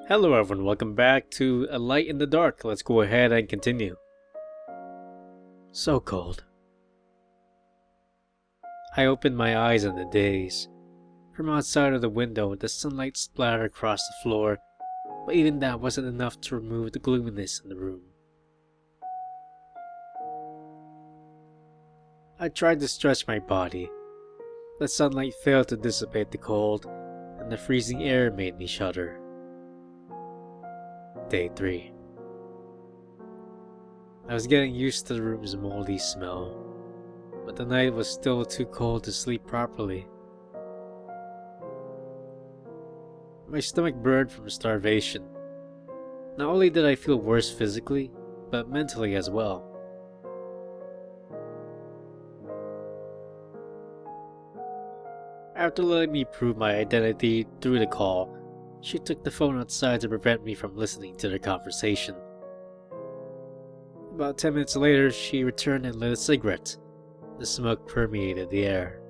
Hello everyone, welcome back to A Light in the Dark. Let's go ahead and continue. So cold. I opened my eyes in a daze. From outside of the window, the sunlight splattered across the floor, but even that wasn't enough to remove the gloominess in the room. I tried to stretch my body. The sunlight failed to dissipate the cold, and the freezing air made me shudder. Day 3. I was getting used to the room's moldy smell, but the night was still too cold to sleep properly. My stomach burned from starvation. Not only did I feel worse physically, but mentally as well. After letting me prove my identity through the call, she took the phone outside to prevent me from listening to their conversation. About 10 minutes later, she returned and lit a cigarette. The smoke permeated the air.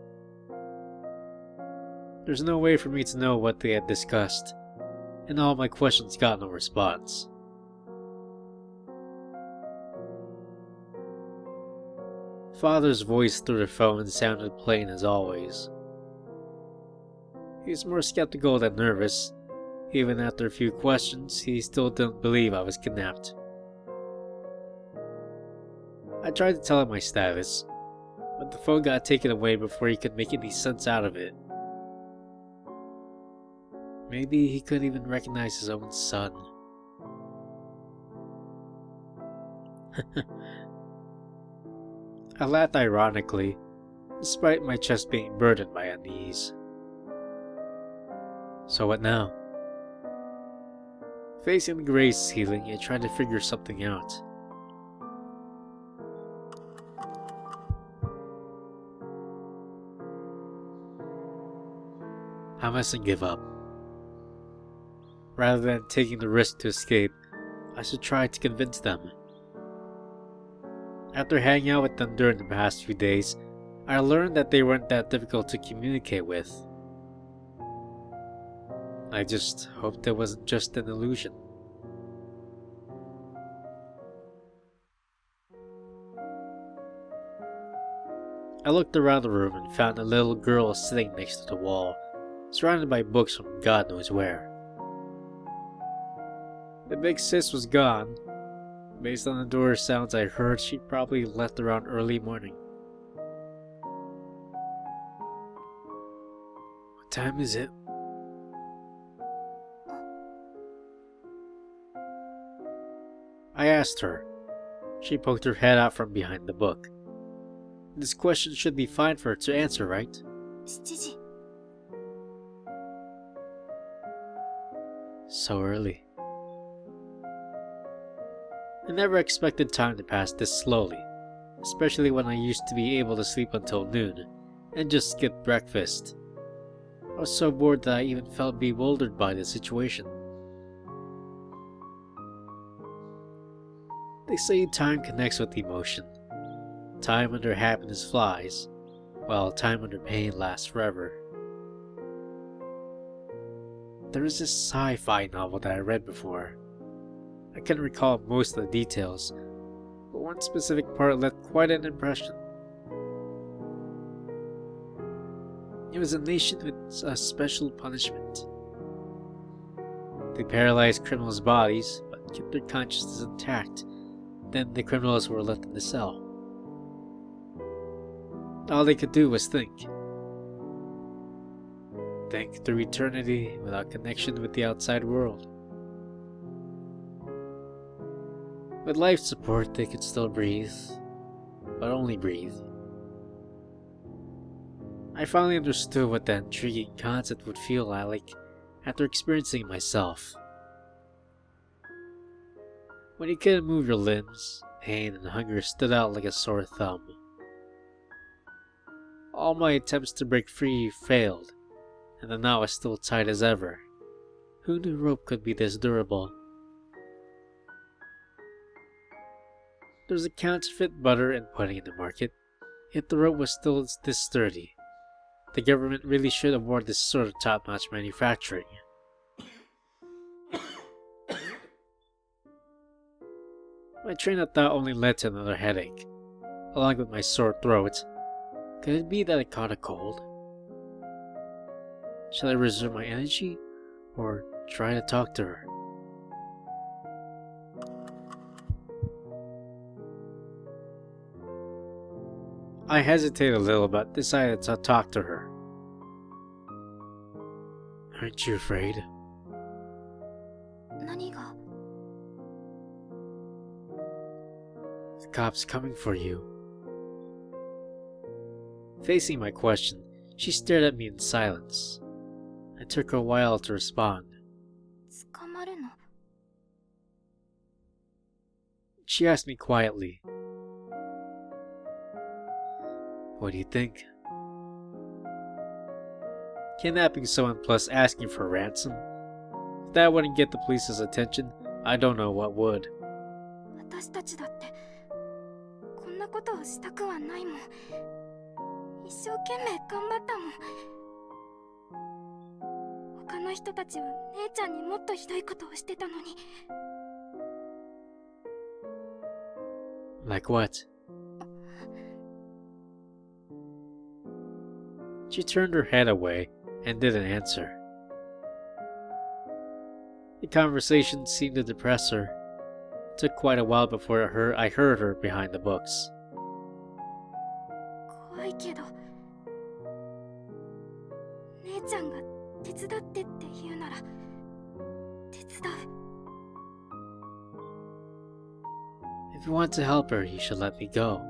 There's no way for me to know what they had discussed, and all my questions got no response. Father's voice through the phone sounded plain as always. He was more skeptical than nervous. Even after a few questions, he still didn't believe I was kidnapped. I tried to tell him my status, but the phone got taken away before he could make any sense out of it. Maybe he couldn't even recognize his own son. I laughed ironically, despite my chest being burdened by unease. So what now? Facing the gray ceiling, I tried to figure something out. I mustn't give up. Rather than taking the risk to escape, I should try to convince them. After hanging out with them during the past few days, I learned that they weren't that difficult to communicate with. I just hoped it wasn't just an illusion. I looked around the room and found a little girl sitting next to the wall, surrounded by books from God knows where. The big sis was gone. Based on the door sounds I heard, she probably left around early morning. What time is it? I asked her. She poked her head out from behind the book. This question should be fine for her to answer, right? 7時 So early. I never expected time to pass this slowly, especially when I used to be able to sleep until noon and just skip breakfast. I was so bored that I even felt bewildered by the situation. They say time connects with emotion. Time under happiness flies, while time under pain lasts forever. There is this sci-fi novel that I read before. I can't recall most of the details, but one specific part left quite an impression. It was a nation with a special punishment. They paralyzed criminals' bodies, but kept their consciousness intact. Then the criminals were left in the cell. All they could do was think. Think through eternity without connection with the outside world. With life support, they could still breathe, but only breathe. I finally understood what that intriguing concept would feel like after experiencing it myself. When you couldn't move your limbs, pain and hunger stood out like a sore thumb. All my attempts to break free failed, and the knot was still tight as ever. Who knew rope could be this durable? There was a counterfeit butter and pudding in the market, yet the rope was still this sturdy. The government really should award this sort of top-notch manufacturing. My train of thought only led to another headache, along with my sore throat. Could it be that I caught a cold? Should I reserve my energy, or try to talk to her? I hesitated a little but decided to talk to her. Aren't you afraid? 何が The cops coming for you. Facing my question, she stared at me in silence. It took her a while to respond. 捕まるの She asked me quietly, What do you think? Kidnapping someone plus asking for ransom? If that wouldn't get the police's attention, I don't know what would. 私たちだってこんなことをしたくはないもん。一生懸命頑張ったもん。他の人たちは姉ちゃんにもっとひどいことをしてたのに。 Like what? She turned her head away and didn't answer. The conversation seemed to depress her. It took quite a while before I heard her behind the books. 怖いけど姉ちゃんが手伝ってって言うなら手伝う。 If you want to help her, you should let me go.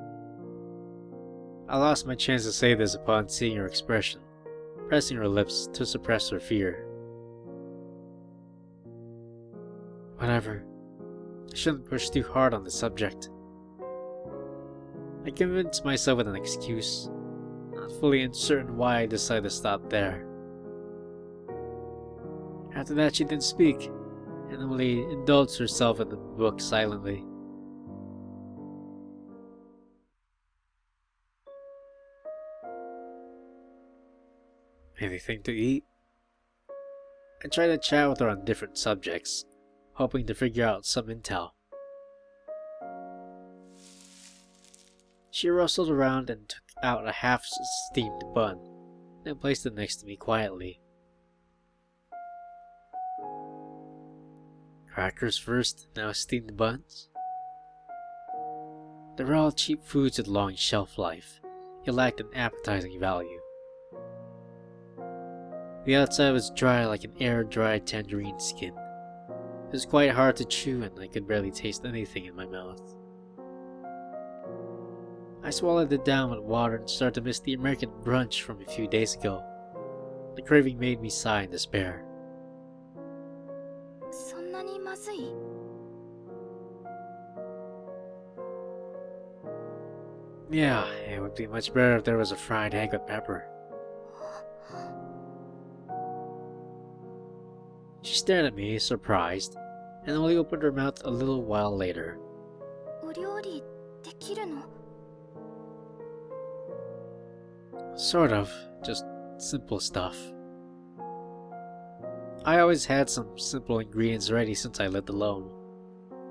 I lost my chance to say this upon seeing her expression, pressing her lips to suppress her fear. Whatever. I shouldn't push too hard on the subject. I convinced myself with an excuse, not fully uncertain why I decided to stop there. After that she didn't speak, and only indulged herself in the book silently. Anything to eat? I tried to chat with her on different subjects, hoping to figure out some intel. She rustled around and took out a half-steamed bun, then placed it next to me quietly. Crackers first, now steamed buns? They were all cheap foods with long shelf life, yet lacked an appetizing value. The outside was dry like an air-dried tangerine skin. It was quite hard to chew and I could barely taste anything in my mouth. I swallowed it down with water and started to miss the American brunch from a few days ago. The craving made me sigh in despair. そんなにまずい Yeah, it would be much better if there was a fried egg with pepper. She stared at me, surprised, and only opened her mouth a little while later. お料理できるの Sort of, just simple stuff. I always had some simple ingredients ready since I lived alone.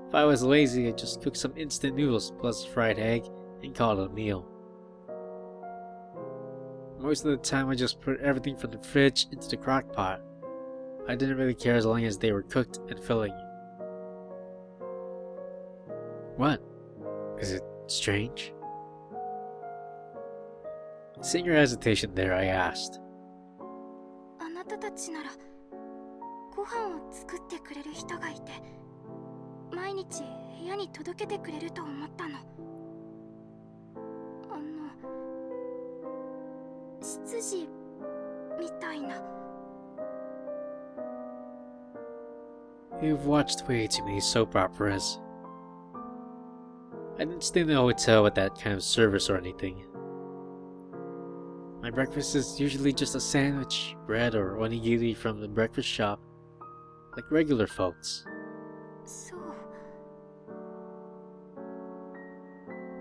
If I was lazy, I'd just cook some instant noodles plus a fried egg and call it a meal. Most of the time I just put everything from the fridge into the crock pot. I didn't really care as long as they were cooked and filling. What? Is it strange? Seeing her hesitation there, I asked. あなたたちならご飯を作ってくれる人がいて毎日部屋に届けてくれると思ったの。執事みたいな。 You've watched way too many soap operas. I didn't stay in a hotel with that kind of service or anything. My breakfast is usually just a sandwich, bread, or onigiri from the breakfast shop, like regular folks. そう。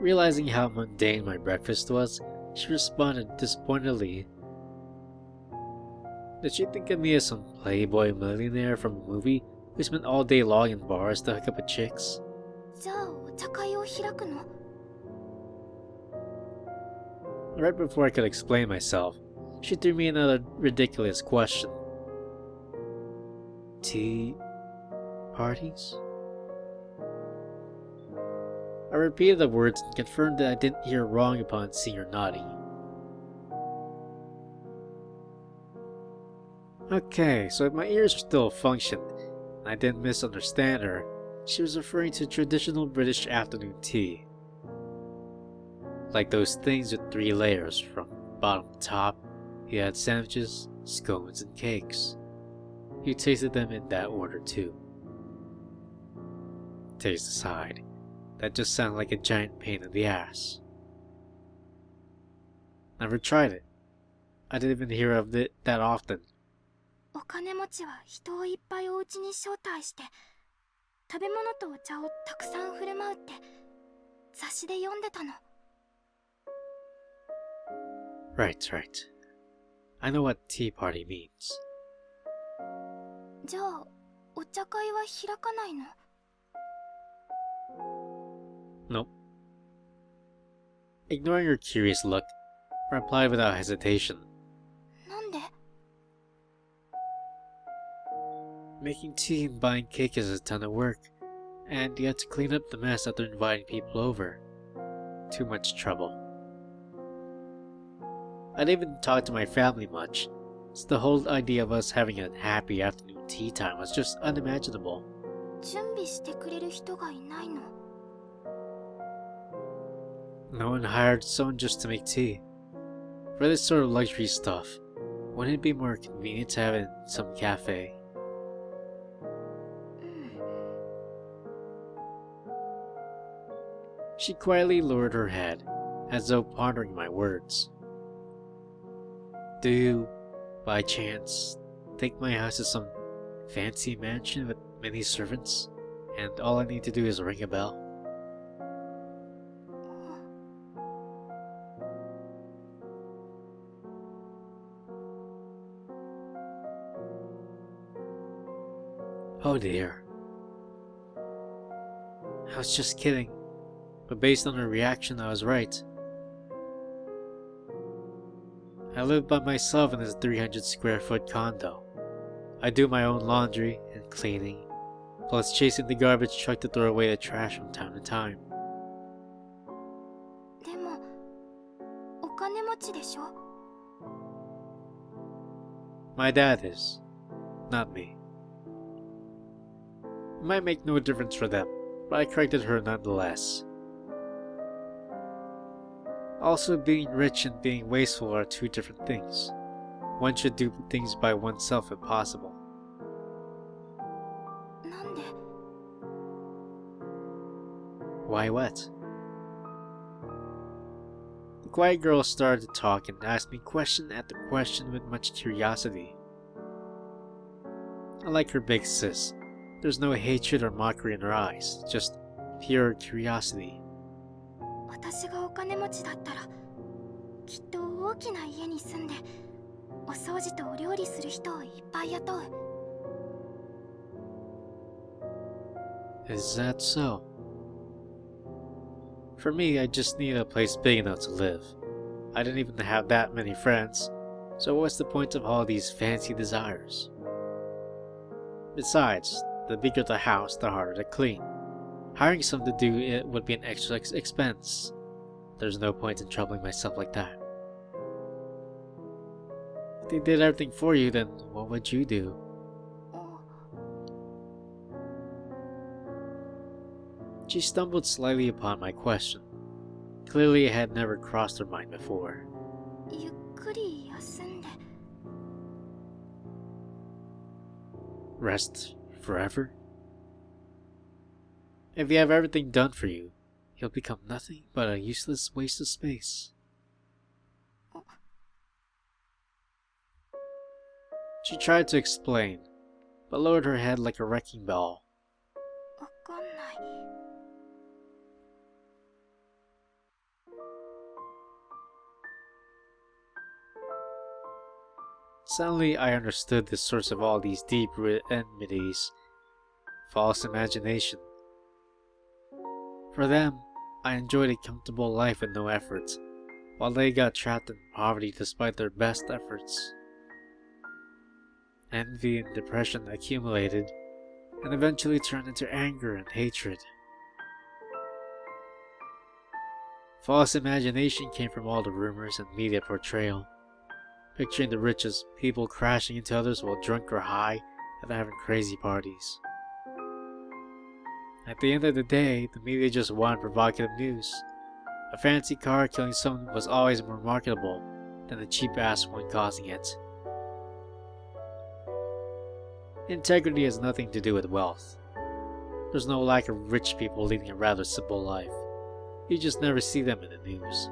Realizing how mundane my breakfast was, she responded disappointedly. Did she think of me as some playboy millionaire from a movie who spent all day long in bars to hook up with chicks? じゃあおお茶会を開くの？ Right before I could explain myself, she threw me another ridiculous question. Tea parties? I repeated the words and confirmed that I didn't hear wrong upon seeing her nodding. Okay, so if my ears still functioned, and I didn't misunderstand her, she was referring to traditional British afternoon tea. Like those things with 3 layers, from bottom to top. You had sandwiches, scones, and cakes. You tasted them in that order too. Taste aside, that just sounded like a giant pain in the ass. Never tried it. I didn't even hear of it that often. お金持ちは人をいっぱいお家に招待して食べ物とお茶をたくさん振る舞うって雑誌で読んでたの。 Right. I know what tea party means. じゃあお茶会は開かないの？ Nope. Ignoring her curious look, I replied without hesitation. なんで？ Making tea and buying cake is a ton of work, and you have to clean up the mess after inviting people over. Too much trouble. I didn't even talk to my family much, so the whole idea of us having a happy afternoon tea time was just unimaginable. 準備してくれる人がいないの？ No one hired someone just to make tea. For this sort of luxury stuff, wouldn't it be more convenient to have it in some cafe? うん。 She quietly lowered her head, as though pondering my words. Do you, by chance, think my house is some fancy mansion with many servants, and all I need to do is ring a bell? Oh dear. I was just kidding, but based on her reaction, I was right. I live by myself in this 300 square foot condo. I do my own laundry and cleaning, plus chasing the garbage truck to throw away the trash from time to time. でもお金持ちでしょ？ My dad is, not me. It might make no difference for them, but I corrected her nonetheless. Also, being rich and being wasteful are 2 different things. One should do things by oneself if possible. なんで？ Why what? The quiet girl started to talk and asked me question after question with much curiosity. Unlike her big sis, there's no hatred or mockery in her eyes, just pure curiosity. 私がお金持ちだったらきっと大きな家に住んでお掃除とお料理する人をいっぱい雇う。 Is that so? For me, I just needed a place big enough to live. I didn't even have that many friends, so what's the point of all these fancy desires? Besides, the bigger the house, the harder to clean. Hiring someone to do it would be an extra expense. There's no point in troubling myself like that. If they did everything for you, then what would you do? She stumbled slightly upon my question. Clearly it had never crossed her mind before. ゆっくり休んで。 Rest forever? If you have everything done for you, you'll become nothing but a useless waste of space. She tried to explain, but lowered her head like a wrecking ball. わかんない。 Suddenly I understood the source of all these deep-rooted enmities. False imagination. For them, I enjoyed a comfortable life with no effort, while they got trapped in poverty despite their best efforts. Envy and depression accumulated, and eventually turned into anger and hatred. False imagination came from all the rumors and media portrayal, picturing the rich as people crashing into others while drunk or high and having crazy parties. At the end of the day, the media just wanted provocative news. A fancy car killing someone was always more marketable than the cheap-ass one causing it. Integrity has nothing to do with wealth. There's no lack of rich people leading a rather simple life. You just never see them in the news.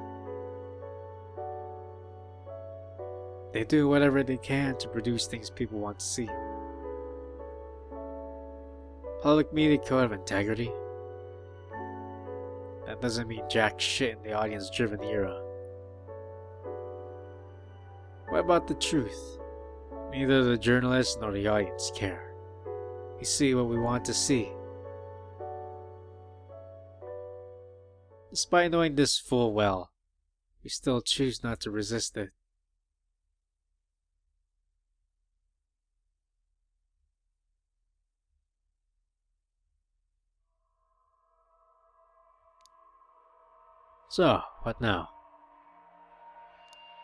They do whatever they can to produce things people want to see. Public media code of integrity? That doesn't mean jack shit in the audience-driven era. What about the truth? Neither the journalists nor the audience care. We see what we want to see. Despite knowing this full well, we still choose not to resist it. So, what now?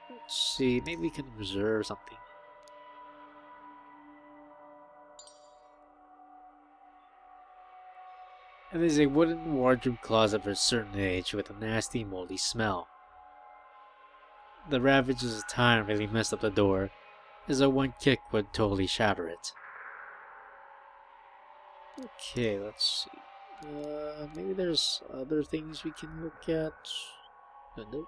Let's see, maybe we can reserve something. It is a wooden wardrobe closet of a certain age with a nasty, moldy smell. The ravages of time really messed up the door, as though one kick would totally shatter it. Okay, let's see. Maybe there's other things we can look at. Nope.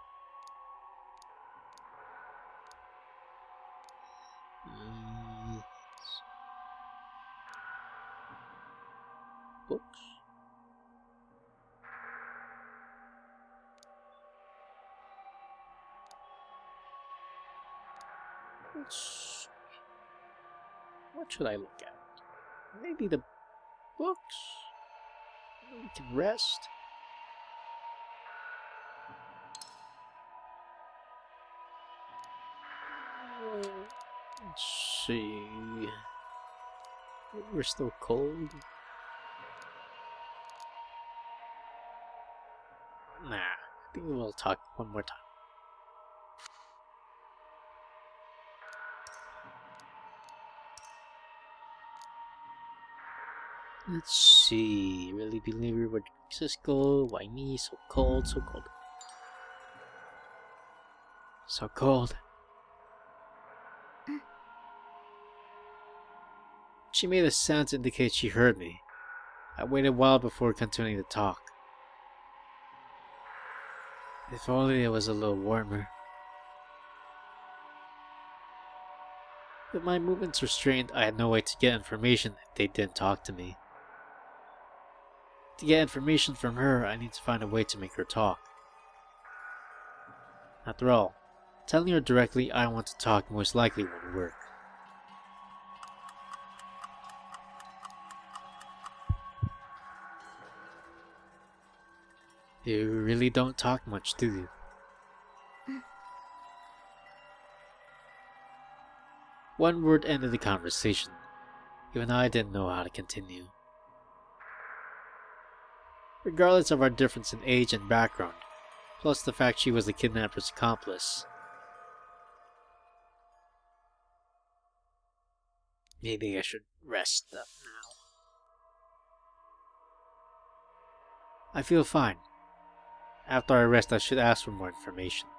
Books. What should I look at? Maybe the books? We can rest. Let's see. We're still cold. Nah, I think we'll talk one more time. Let's see. Really believe we were Cisco. Why me? So cold, so cold. So cold. She made a sound to indicate she heard me. I waited a while before continuing to talk. If only it was a little warmer. With my movements restrained, I had no way to get information if they didn't talk to me. To get information from her, I need to find a way to make her talk. After all, telling her directly I want to talk most likely won't work. You really don't talk much, do you? One word ended the conversation. Even I didn't know how to continue. Regardless of our difference in age and background, plus the fact she was the kidnapper's accomplice. Maybe I should rest up now. I feel fine. After I rest, I should ask for more information.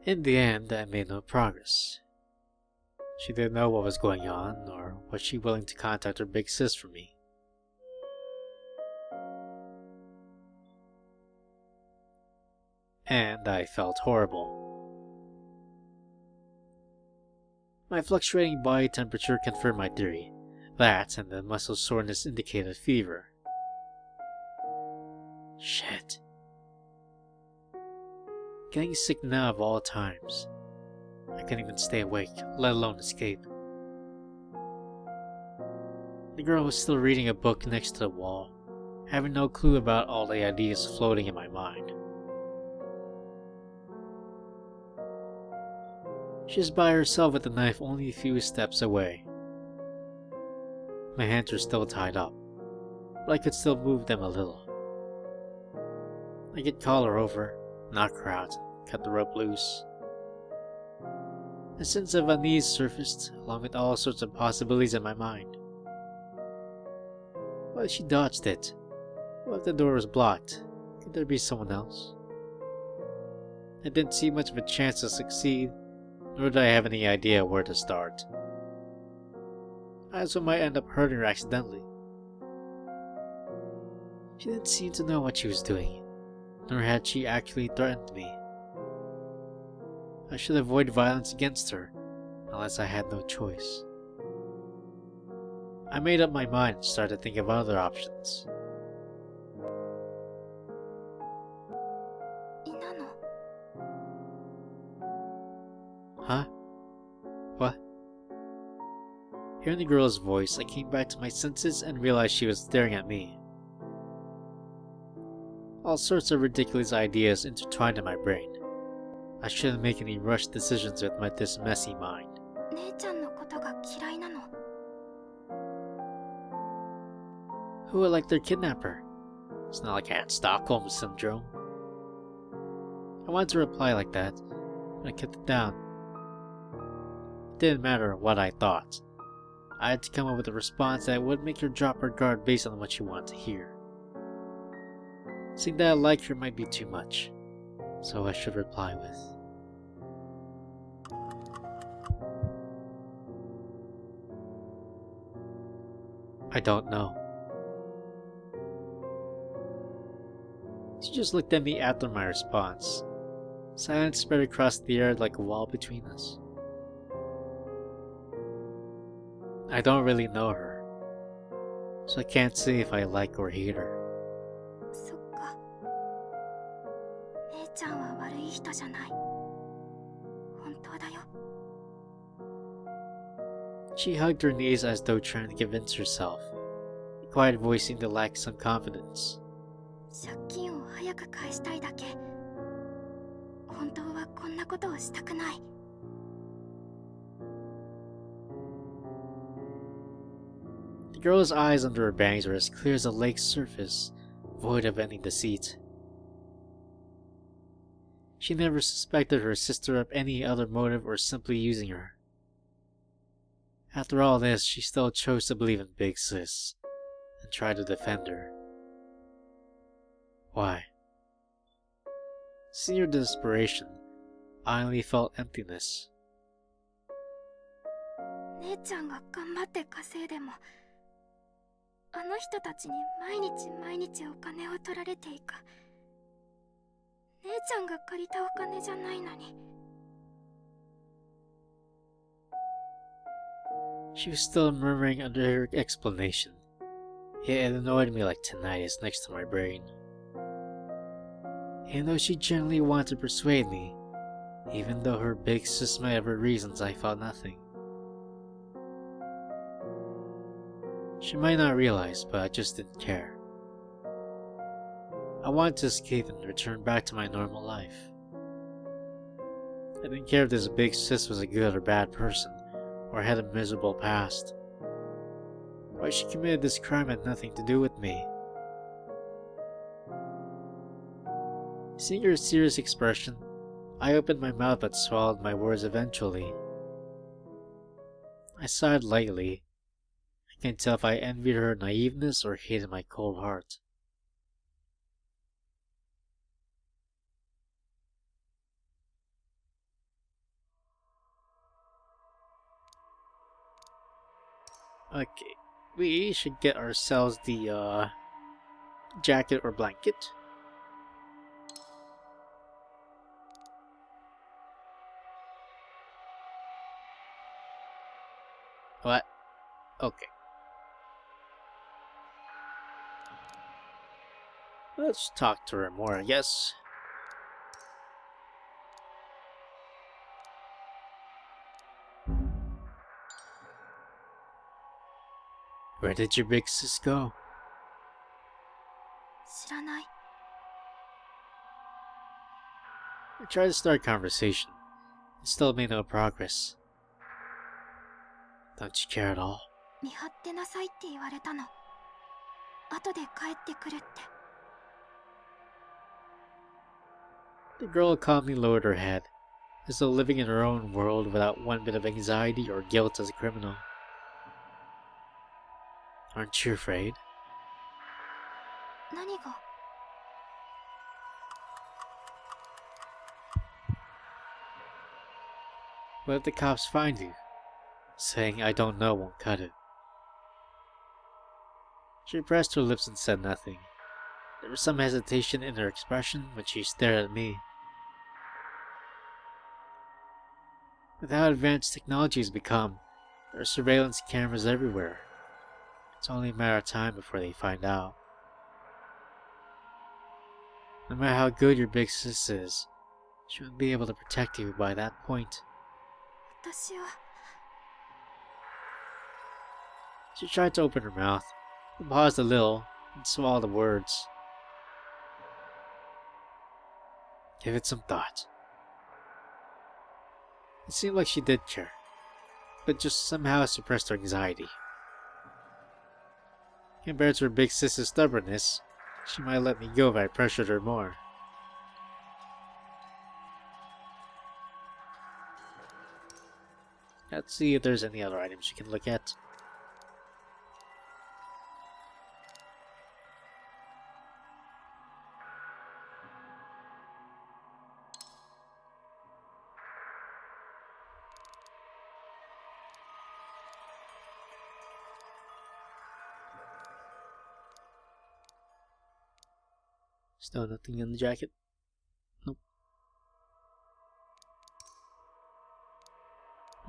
In the end, I made no progress. She didn't know what was going on, nor was she willing to contact her big sis for me. And I felt horrible. My fluctuating body temperature confirmed my theory. That and the muscle soreness indicated fever. Shit. Getting sick now of all times. I couldn't even stay awake, let alone escape. The girl was still reading a book next to the wall, having no clue about all the ideas floating in my mind. She was by herself with the knife only a few steps away. My hands were still tied up, but I could still move them a little. I could call her over, knock her out, and cut the rope loose. A sense of unease surfaced, along with all sorts of possibilities in my mind. What if she dodged it? What if the door was blocked? Could there be someone else? I didn't see much of a chance to succeed, nor did I have any idea where to start. I also might end up hurting her accidentally. She didn't seem to know what she was doing, nor had she actually threatened me. I should avoid violence against her, unless I had no choice. I made up my mind and started to think of other options. なの Huh? What? Hearing the girl's voice, I came back to my senses and realized she was staring at me. All sorts of ridiculous ideas intertwined in my brain. I shouldn't make any rushed decisions with this messy mind. 姉ちゃんのことが嫌いなの Who would like their kidnapper? It's not like I had Stockholm Syndrome. I wanted to reply like that, but I kept it down. It didn't matter what I thought. I had to come up with a response that would make her drop her guard based on what she wanted to hear. Saying that I liked her might be too much, so I should reply with, I don't know. She just looked at me after my response. Silence spread across the air like a wall between us. I don't really know her, so I can't say if I like or hate her. そっか姉ちゃんは悪い人じゃない本当だよ She hugged her knees as though trying to convince herself. The quiet voice seemed to lack some confidence. 借金を早く返したいだけ本当はこんなことをしたくない The girl's eyes under her bangs were as clear as a lake's surface, void of any deceit. She never suspected her sister of any other motive or simply using her. After all this, she still chose to believe in Big Sis and try to defend her. Why? Seeing her desperation, I only felt emptiness. 姉ちゃんが頑張って稼いでもあの人たちに毎日お金を取られていく姉ちゃんが借りたお金じゃないのに She was still murmuring under her explanation, yet it annoyed me like tinnitus next to my brain. Even though she generally wanted to persuade me, even though her big sis might have her reasons, I felt nothing. She might not realize, but I just didn't care. I wanted to escape and return back to my normal life. I didn't care if this big sis was a good or bad person, or had a miserable past. Why she committed this crime had nothing to do with me. Seeing her serious expression, I opened my mouth but swallowed my words eventually. I sighed lightly. I can't tell if I envied her naiveness or hated my cold heart. Okay, we should get ourselves the jacket or blanket. What? Okay. Let's talk to her more, I guess. Where did your big sis go? 知らない。 I tried to start a conversation. It still made no progress. Don't you care at all? 見張ってなさいって言われたの。後で帰ってくるって。 The girl calmly lowered her head, as though living in her own world without one bit of anxiety or guilt as a criminal. Aren't you afraid? 何が？ What if the cops find you? Saying I don't know won't cut it. She pressed her lips and said nothing. There was some hesitation in her expression when she stared at me. With how advanced technology has become, there are surveillance cameras everywhere. It's only a matter of time before they find out. No matter how good your big sis is, she wouldn't be able to protect you by that point. 私は。 She tried to open her mouth, but paused a little and swallowed the words. Give it some thought. It seemed like she did care, but just somehow suppressed her anxiety. Compared to her big sister's stubbornness, she might let me go if I pressured her more. Let's see if there's any other items you can look at. Still nothing in the jacket? Nope.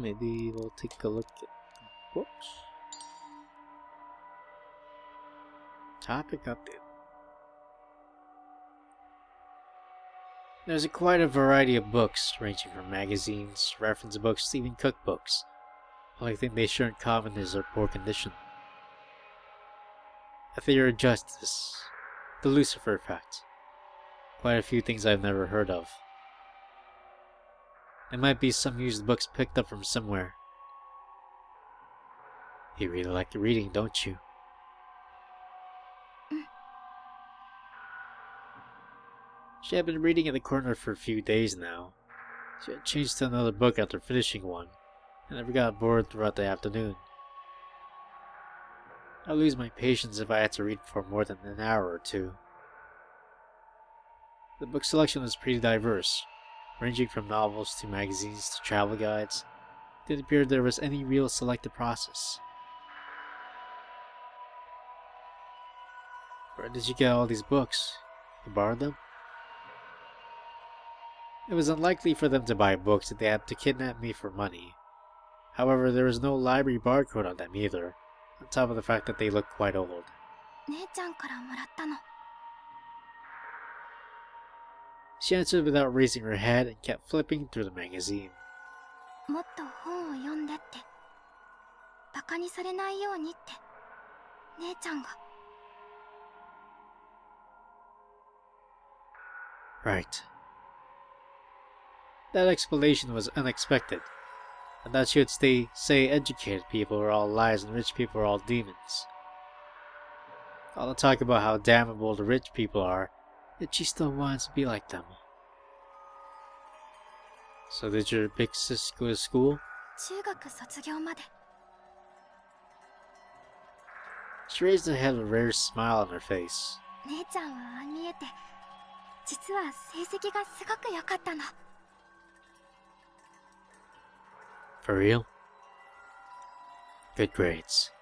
Maybe we'll take a look at the books. Topic update. There's quite a variety of books, ranging from magazines, reference books, to even cookbooks. The only thing they share in common is their poor condition. A theory of justice, the Lucifer effect. Quite a few things I've never heard of. There might be some used books picked up from somewhere. You really like reading, don't you? She had been reading in the corner for a few days now. She had changed to another book after finishing one, and never got bored throughout the afternoon. I'd lose my patience if I had to read for more than an hour or two. The book selection was pretty diverse, ranging from novels to magazines to travel guides. It didn't appear there was any real selective process. Where did you get all these books? You borrowed them? It was unlikely for them to buy books if they had to kidnap me for money. However, there was no library barcode on them either, on top of the fact that they looked quite old. 姉ちゃんからもらったの。 She answered without raising her head and kept flipping through the magazine. もっと本を読んでって。バカにされないようにって。姉ちゃんが。 Right. That explanation was unexpected, and that she would say educated people are all lies and rich people are all demons. All the talk about how damnable the rich people are, yet she still wants to be like them. So did your big sis go to school? 中学卒業まで。 She raised her head with a rare smile on her face. 姉ちゃんはああ見えて、実は成績がすごく良かったの。 For real? Good grades.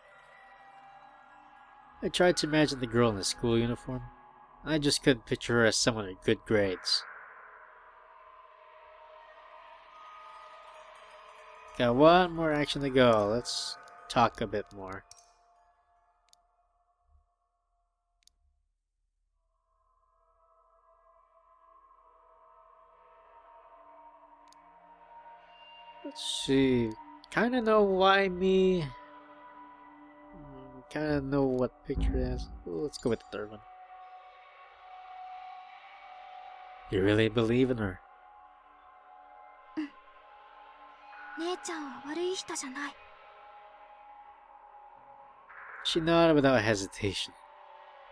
I tried to imagine the girl in the school uniform, and I just couldn't picture her as someone with good grades. Got one more action to go. Let's talk a bit more. Let's see. Kinda know why me. kinda know what picture it is. Let's go with the third one. You really believe in her? 姉ちゃんは悪い人じゃない。 She nodded without hesitation,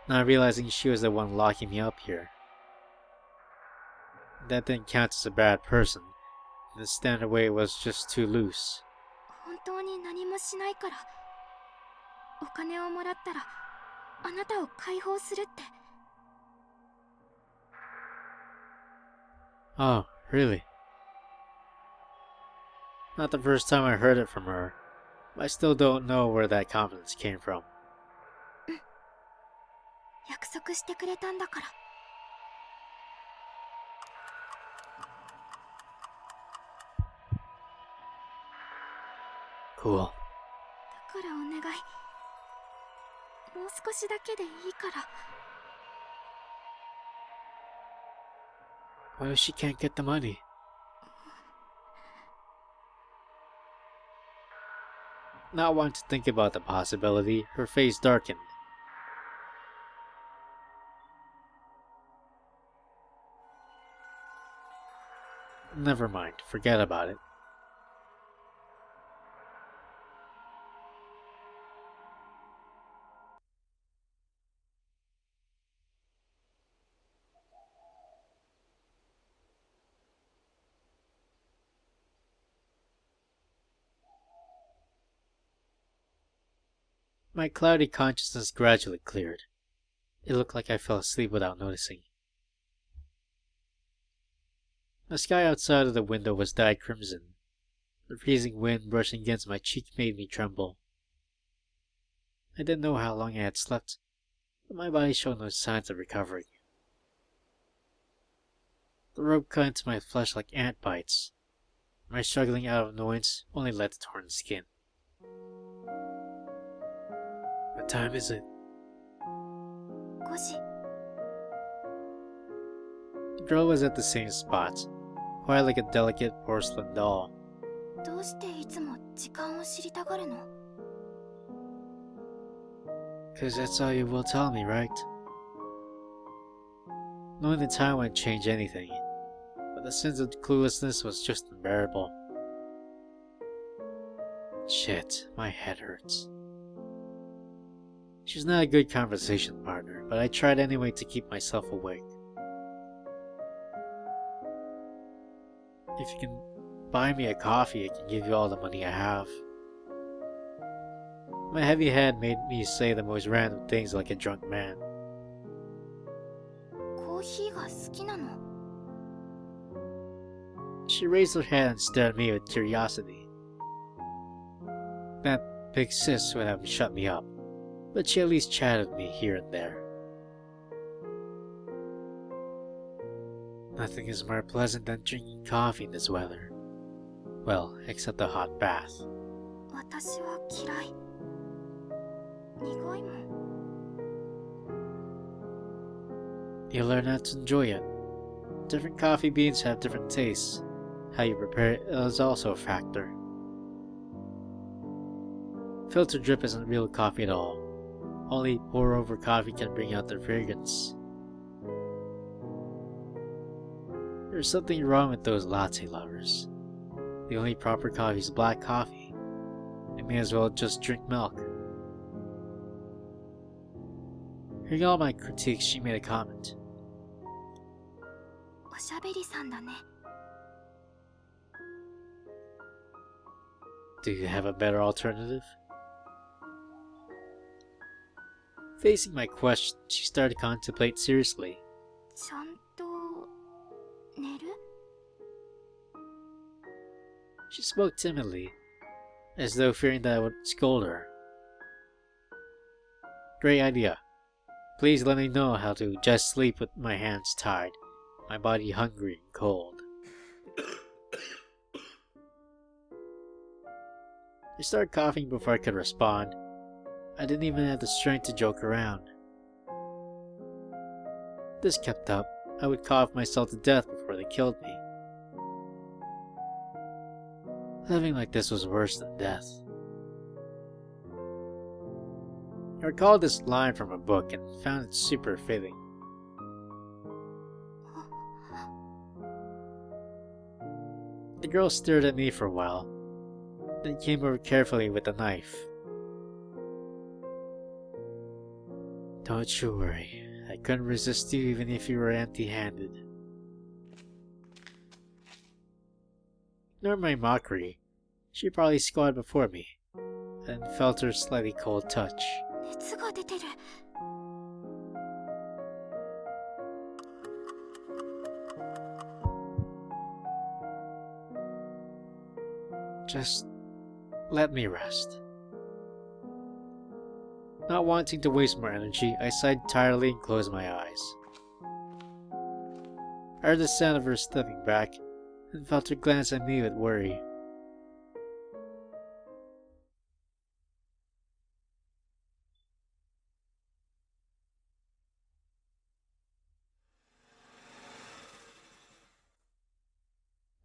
not realizing she was the one locking me up here. That didn't count as a bad person. The standard way was just too loose. 本当に何もしないから、お金をもらったらあなたを解放するって。 Oh, really? Not the first time I heard it from her. I still don't know where that confidence came from. 約束してくれたんだから。 Cool. だからお願い。もう少しだけでいいから。 What if she can't get the money? Not wanting to think about the possibility, her face darkened. Never mind, forget about it. My cloudy consciousness gradually cleared. It looked like I fell asleep without noticing. The sky outside of the window was dyed crimson. The freezing wind brushing against my cheek made me tremble. I didn't know how long I had slept, but my body showed no signs of recovering. The rope cut into my flesh like ant bites. My struggling out of annoyance only led to torn skin. What time is it? 5時。 The girl was at the same spot, quiet like a delicate porcelain doll. どうしていつも時間を知りたがるの？ 'Cause that's all you will tell me, right? Knowing the time wouldn't change anything, but the sense of cluelessness was just unbearable. Shit, my head hurts. She's not a good conversation partner, but I tried anyway to keep myself awake. If you can buy me a coffee, I can give you all the money I have. My heavy head made me say the most random things like a drunk man. コーヒーが好きなの？ She raised her head and stared at me with curiosity. That big sis would have shut me up, but she at least chatted with me here and there. Nothing is more pleasant than drinking coffee in this weather. Well, except a hot bath. 私は嫌い。苦いもん。 You learn how to enjoy it. Different coffee beans have different tastes. How you prepare it is also a factor. Filter drip isn't real coffee at all. Only pour-over coffee can bring out the fragrance. There's something wrong with those latte lovers. The only proper coffee is black coffee. They may as well just drink milk. Hearing all my critiques, she made a comment. おしゃべりさんだね。 Do you have a better alternative? Facing my question, she started to contemplate seriously. ちゃんと寝る？ She spoke timidly, as though fearing that I would scold her. Great idea. Please let me know how to just sleep with my hands tied, my body hungry and cold. I started coughing before I could respond. I didn't even have the strength to joke around. If this kept up, I would cough myself to death before they killed me. Living like this was worse than death. recalled this line from a book and found it super fitting. The girl stared at me for a while, then came over carefully with a knife. Don't you worry, I couldn't resist you even if you were empty-handed. Ignore my mockery. She probably squatted before me, and felt her slightly cold touch. 熱が出てる。 Just let me rest. Not wanting to waste more energy, I sighed tiredly and closed my eyes. I heard the sound of her stepping back, and felt her glance at me with worry.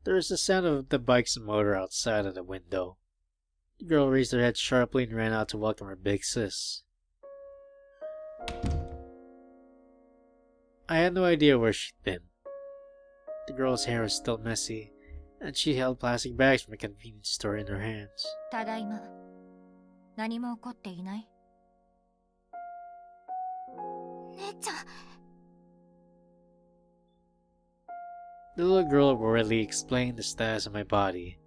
There was the sound of the bike's motor outside of the window. The girl raised her head sharply and ran out to welcome her big sis. I had no idea where she'd been. The girl's hair was still messy, and she held plastic bags from a convenience store in her hands. ただいま。何も起こっていない。姉ちゃん。 The little girl worriedly explained the status of my body.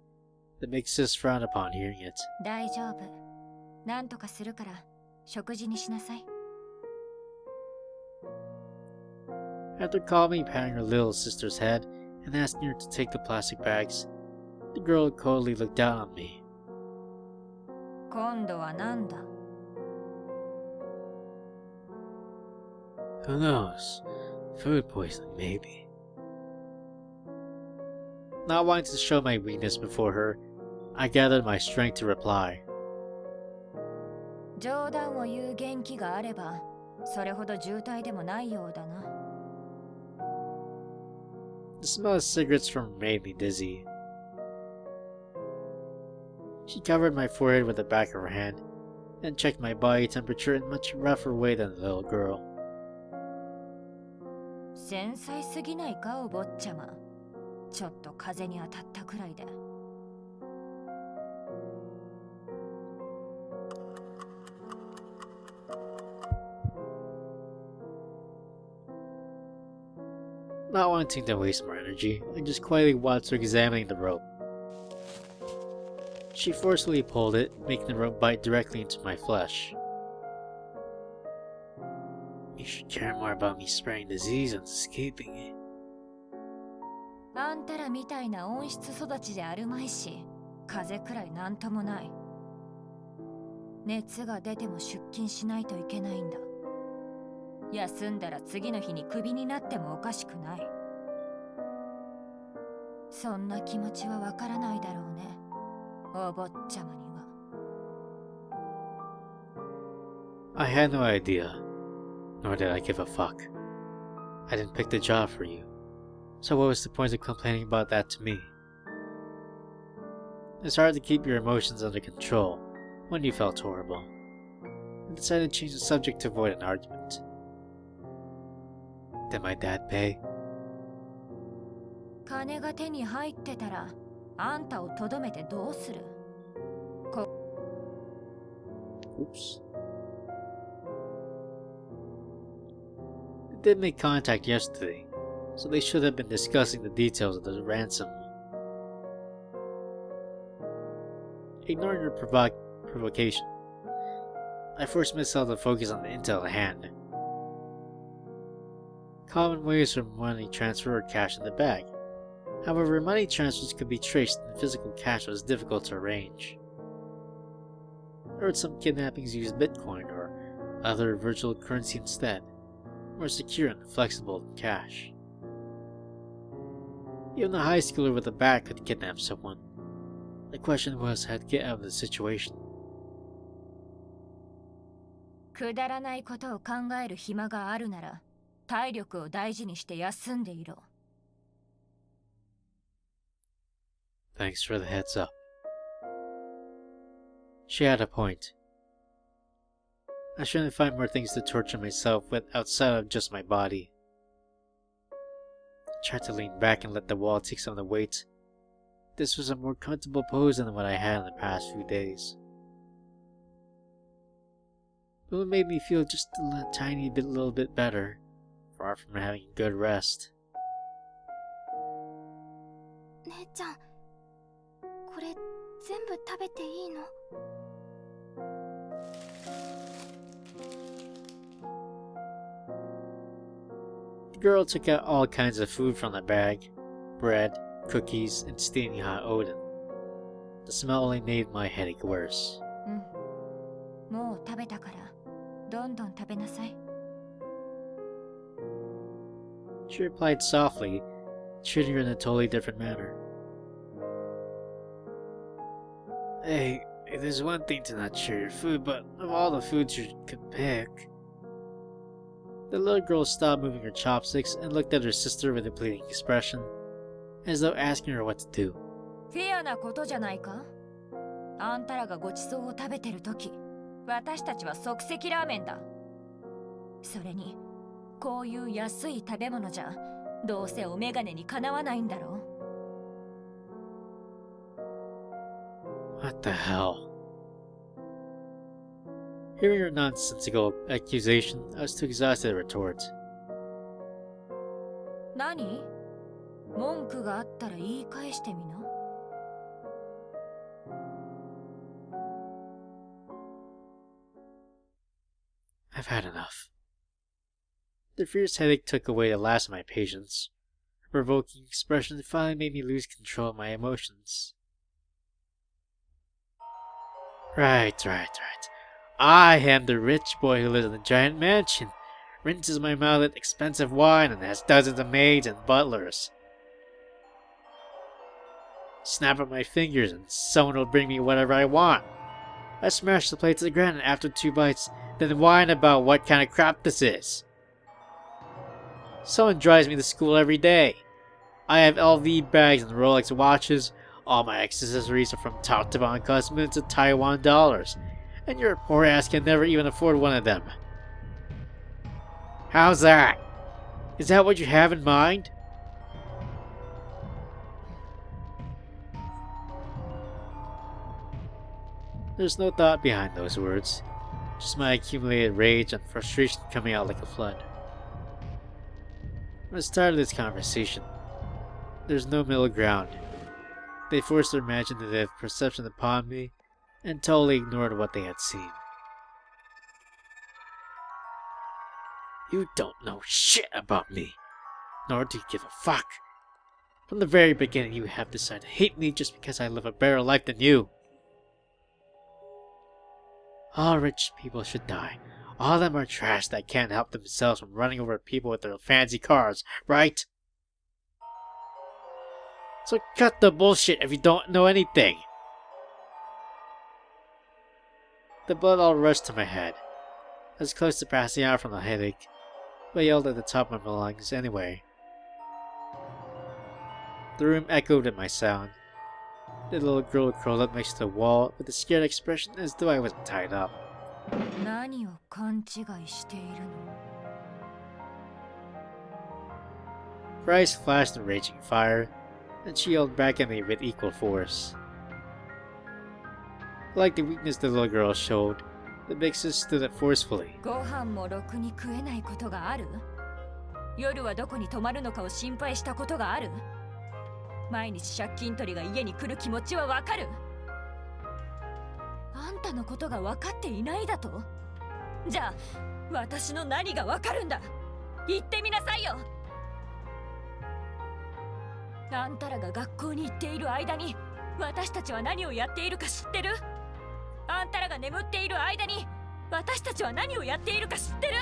The big sis frowned upon hearing it. 大丈夫。なんとかするから、食事にしなさい。 After calmly patting her little sister's head and asking her to take the plastic bags, the girl coldly looked down on me. 今度はなんだ Who knows? Food poisoning, maybe. Not wanting to show my weakness before her, I gathered my strength to reply. 冗談を言う元気があれば、それほど渋滞でもないようだな。 The smell of cigarettes from her made me dizzy. She covered my forehead with the back of her hand, and checked my body temperature in a much rougher way than the little girl. 繊細すぎないか、お坊ちゃま。ちょっと風に当たったくらいで。 Not wanting to waste more energy, I just quietly watched her examining the rope. She forcefully pulled it, making the rope bite directly into my flesh. You should care more about me spreading disease than escaping it. あんたらみたいな温室育ちであるまいし、風邪くらいなんともない。熱が出ても出勤しないといけないんだ。休んだら次の日にクビになってもおかしくない。そんな気持ちはわからないだろうね、お坊ちゃまには。I had no idea, nor did I give a fuck. I didn't pick the job for you, so what was the point of complaining about that to me? It's hard to keep your emotions under control when you felt horrible. I decided to change the subject to avoid an argument. Did my dad pay? 金が手に入ってたら、あんたをとどめてどうする？ Oops. They did make contact yesterday, so they should have been discussing the details of the ransom. Ignoring her provocation, I forced myself to focus on the intel at hand. Common ways for money transfer or cash in the bag. However, money transfers could be traced and physical cash was difficult to arrange. I heard some kidnappings use Bitcoin or other virtual currency instead, more secure and flexible than cash. Even a high schooler with a bat could kidnap someone. The question was how to get out of the situation. くだらないことを考える暇があるなら、体力を大事にして休んでいろ。 Thanks for the heads up. She had a point. I shouldn't find more things to torture myself with outside of just my body. I tried to lean back and let the wall take some of the weight. This was a more comfortable pose than what I had in the past few days. But it made me feel just a tiny bit, little bit better, far from having a good rest. 姉ちゃん、これ全部食べていいの？ The girl took out all kinds of food from the bag: bread, cookies, and steaming hot oden. The smell only made my headache worse. もう食べたから、どんどん食べなさい。 She replied softly, treating her in a totally different manner. Hey, there's one thing to not share your food, but of all the foods you could pick... The little girl stopped moving her chopsticks and looked at her sister with a pleading expression, as though asking her what to do. フェアなことじゃないか？あんたらがごちそうを食べてるとき、私たちは即席ラーメンだ。それに、こういう安い食べ物じゃ、どうせお眼鏡にかなわないんだろう。 What the hell? Hearing her nonsensical accusation, I was too exhausted to retort. 何？文句があったら言い返してみな。 I've had enough. The fierce headache took away the last of my patience. Her provoking expression finally made me lose control of my emotions. Right. I am the rich boy who lives in a giant mansion, rinses my mouth with expensive wine, and has dozens of maids and butlers. Snap at my fingers and someone will bring me whatever I want. I smash the plate to the ground, and after 2 bites, then whine about what kind of crap this is. Someone drives me to school every day. I have LV bags and Rolex watches. All my accessories are from top to bottom customers to Taiwan dollars, and your poor ass can never even afford one of them. How's that? Is that what you have in mind? There's no thought behind those words, just my accumulated rage and frustration coming out like a flood. From the start of this conversation, there's no middle ground. They forced their imaginative perception upon me and totally ignored what they had seen. You don't know shit about me, nor do you give a fuck. From the very beginning, you have decided to hate me just because I live a better life than you. All rich people should die. All of them are trash that can't help themselves from running over people with their fancy cars, right? So cut the bullshit if you don't know anything. The blood all rushed to my head. I was close to passing out from the headache, but I yelled at the top of my lungs anyway. The room echoed at my sound. The little girl curled up next to the wall with a scared expression as though I wasn't tied up. 何を勘違いしているの？ Her eyes flashed in raging fire, and she yelled back at me with equal force. Like the weakness the little girl showed, the big sis stood up forcefully. ご飯もろくに食えないことがある？夜はどこに泊まるのかを心配したことがある？毎日借金取りが家に来る気持ちはわかる？あんたのことが分かっていないだと？じゃあ私の何がわかるんだ？言ってみなさいよ。あんたらが学校に行っている間に私たちは何をやっているか知ってる？あんたらが眠っている間に私たちは何をやっているか知ってる？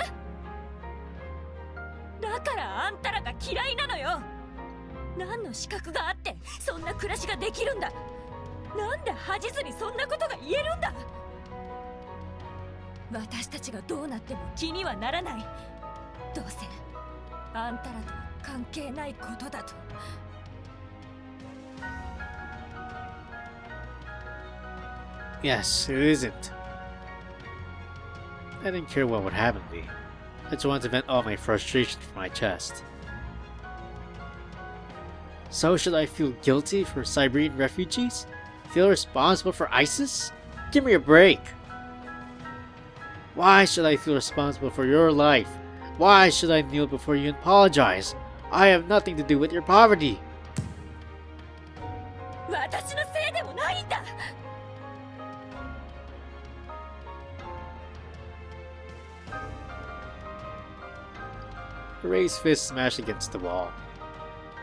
だからあんたらが嫌いなのよ。何の資格があってそんな暮らしができるんだ？なんで恥じずにそんなことが言えるんだ？私たちがどうなっても気にはならない。どうせあんたらとは関係ないことだと。Yes, it isn't. I didn't care what would happen to me. I just wanted to vent all my frustration from my chest. So should I feel guilty for Siberian refugees? Feel responsible for ISIS? Give me a break! Why should I feel responsible for your life? Why should I kneel before you and apologize? I have nothing to do with your poverty! 私のせいでもないんだ。 Her raised fist smashed against the wall.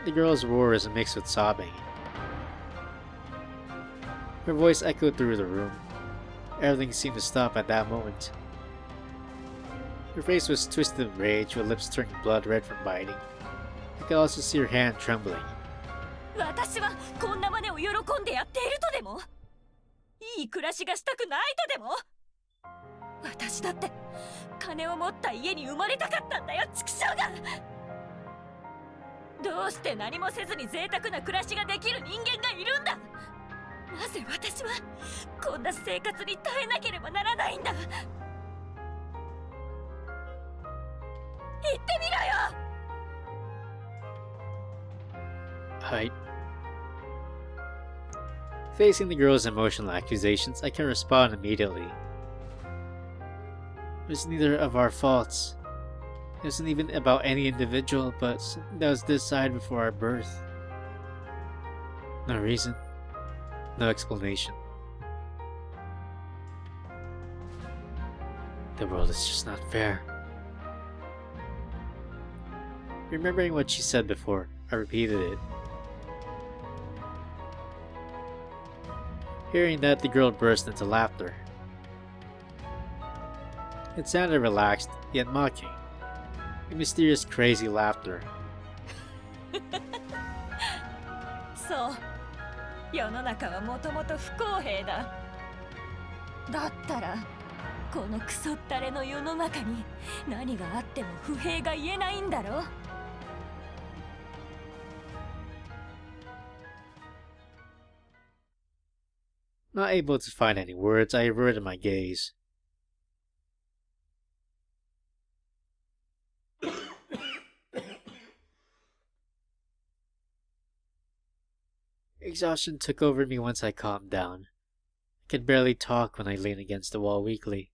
The girl's roar is mixed with sobbing. Her voice echoed through the room. Everything seemed to stop at that moment. Her face was twisted in rage, with lips turning blood red from biting. I could also see her hand trembling. 私はこんな真似を喜んでやっているとでも、いい暮らしがしたくないとでも、私だって金を持った家に生まれたかったんだよ、畜生が。どうして何もせずに贅沢な暮らしができる人間がいるんだ。なぜ私はこんな生活に耐えなければならないんだ。言ってみろよ。Right. Facing the girl's emotional accusations, I can respond immediately. It was neither of our faults. It wasn't even about any individual, but something that was decided before our birth. No reason. No explanation. The world is just not fair. Remembering what she said before, I repeated it. Hearing that, the girl burst into laughter. It sounded relaxed, yet mocking. A mysterious, crazy laughter. そう。世の中はもともと不公平だ。だったら、このクソったれの世の中に何があっても不平が言えないんだろ。Not able to find any words, I averted my gaze. Exhaustion took over me once I calmed down. I could barely talk when I leaned against the wall weakly.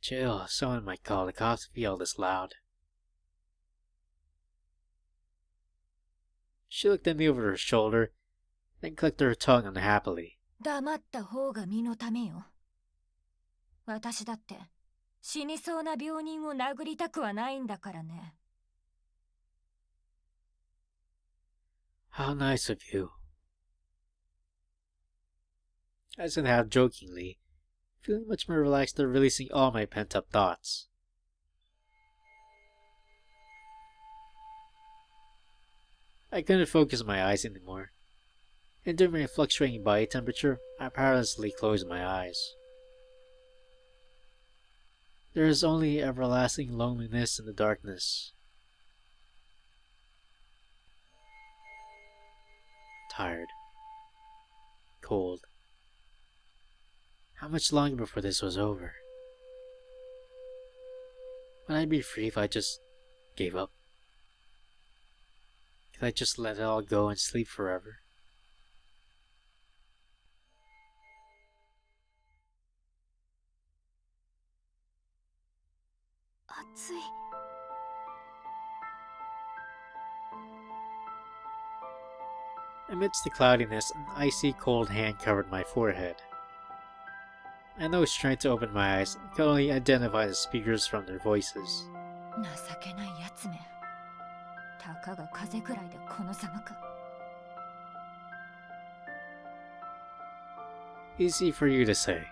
Chill, someone might call the cops if you yell this loud. She looked at me over her shoulder, then clicked her tongue unhappily. 黙った方が身のためよ。私だって死にそうな病人を殴りたくはないんだからね。How nice of you. I said half jokingly, feeling much more relaxed after releasing all my pent-up thoughts. I couldn't focus my eyes anymore, and during my fluctuating body temperature, I paralyzedly closed my eyes. There is only everlasting loneliness in the darkness. Tired. Cold. How much longer before this was over? Would I be free if I just gave up? Could I just let it all go and sleep forever? Amidst the cloudiness, an icy cold hand covered my forehead. I know strength to open my eyes and could only identify the speakers from their voices. 情けないやつめ。たかが風くらいでこのざまか。Easy for you to say.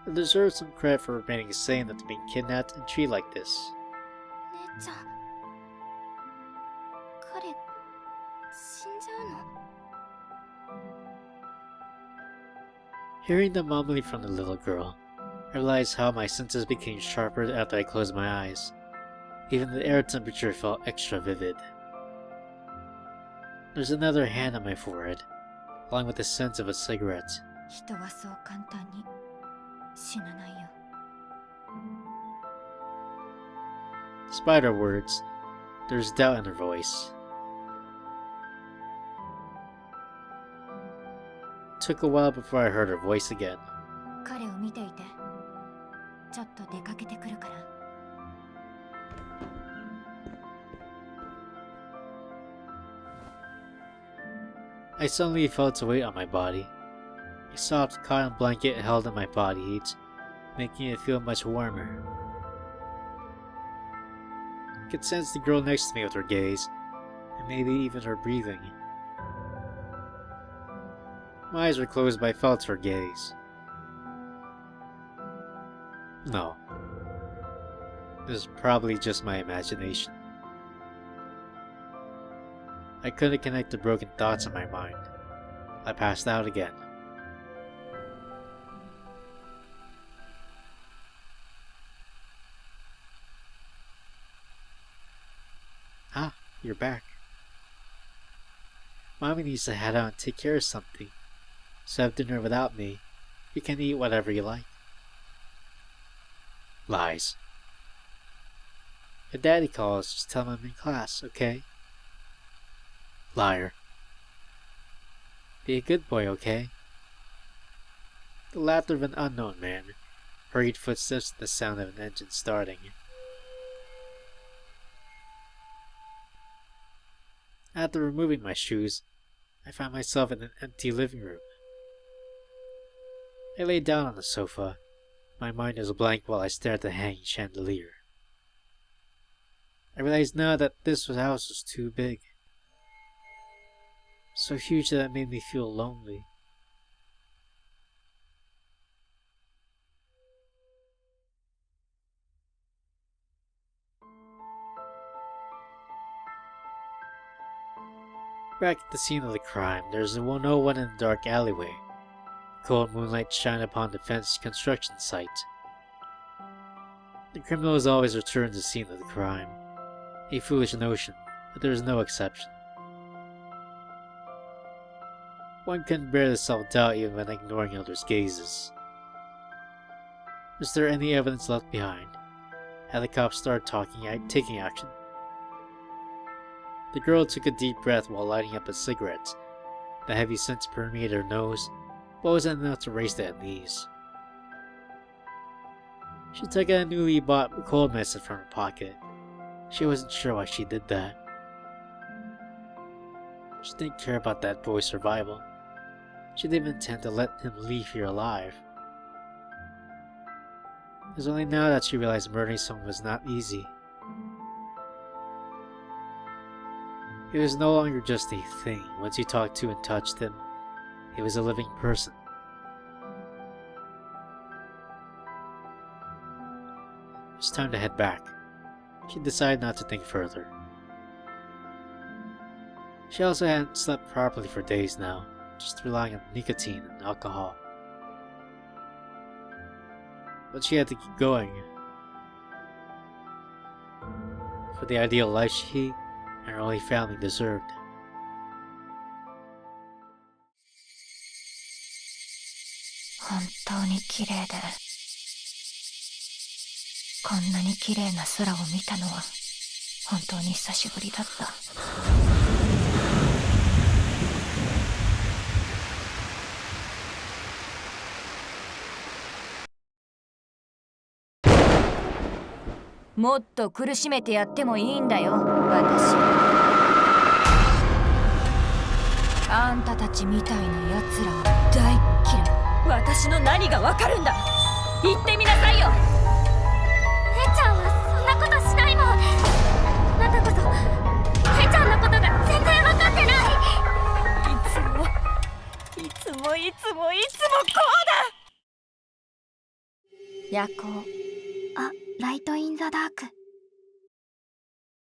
I deserve some credit for remaining sane after being kidnapped and treated like this. 姉ちゃん。彼、死んじゃうの？ Hearing the mumbling from the little girl, I realized how my senses became sharper after I closed my eyes. Even the air temperature felt extra vivid. There's another hand on my forehead, along with the scent of a cigarette. 人はそう簡単に死なないよ。 Despite her words, there's doubt in her voice. It took a while before I heard her voice again. 彼を見ていて。ちょっと出かけてくるから。 I suddenly felt a weight on my body. A soft cotton blanket held in my body heat, making it feel much warmer. I could sense the girl next to me with her gaze, and maybe even her breathing. My eyes were closed, but I felt her gaze. No. This is probably just my imagination. I couldn't connect the broken thoughts in my mind. I passed out again. Ah, you're back. Mommy needs to head out and take care of something. So have dinner without me. You can eat whatever you like. Lies. If Daddy calls, just tell him I'm in class, okay? Liar. Be a good boy, okay? The laughter of an unknown man, hurried footsteps, and the sound of an engine starting. After removing my shoes, I found myself in an empty living room. I lay down on the sofa. My mind was blank while I stared at the hanging chandelier. I realized now that this house was too big. So huge that it made me feel lonely. Back at the scene of the crime, there's no one in the dark alleyway. Cold moonlight shine upon the fenced construction site. The criminals always return to the scene of the crime. A foolish notion, but there is no exception. One couldn't bear the self-doubt even when ignoring others' gazes. Was there any evidence left behind? Had the cops started taking action? The girl took a deep breath while lighting up a cigarette. The heavy scent permeated her nose, but wasn't enough to raise the unease. She took out a newly bought cold medicine from her pocket. She wasn't sure why she did that. She didn't care about that boy's survival. She didn't intend to let him leave here alive. It was only now that she realized murdering someone was not easy. He was no longer just a thing. Once you talked to and touched him, he was a living person. It was time to head back. She decided not to think further. She also hadn't slept properly for days now, just relying on nicotine and alcohol. But she had to keep going. For the ideal life she and her only family deserved. Hontou ni kirei de. こんなに綺麗な空を見たのは本当に久しぶりだった。もっと苦しめてやってもいいんだよ、私。あんたたちみたいなやつらは大嫌い。私の何がわかるんだ。言ってみなさいよ。姉ちゃんはそんなことしないもん。あなたこそ姉ちゃんのことが全然わかってない。いつもこうだ。夜行。あ、ライトインザダーク。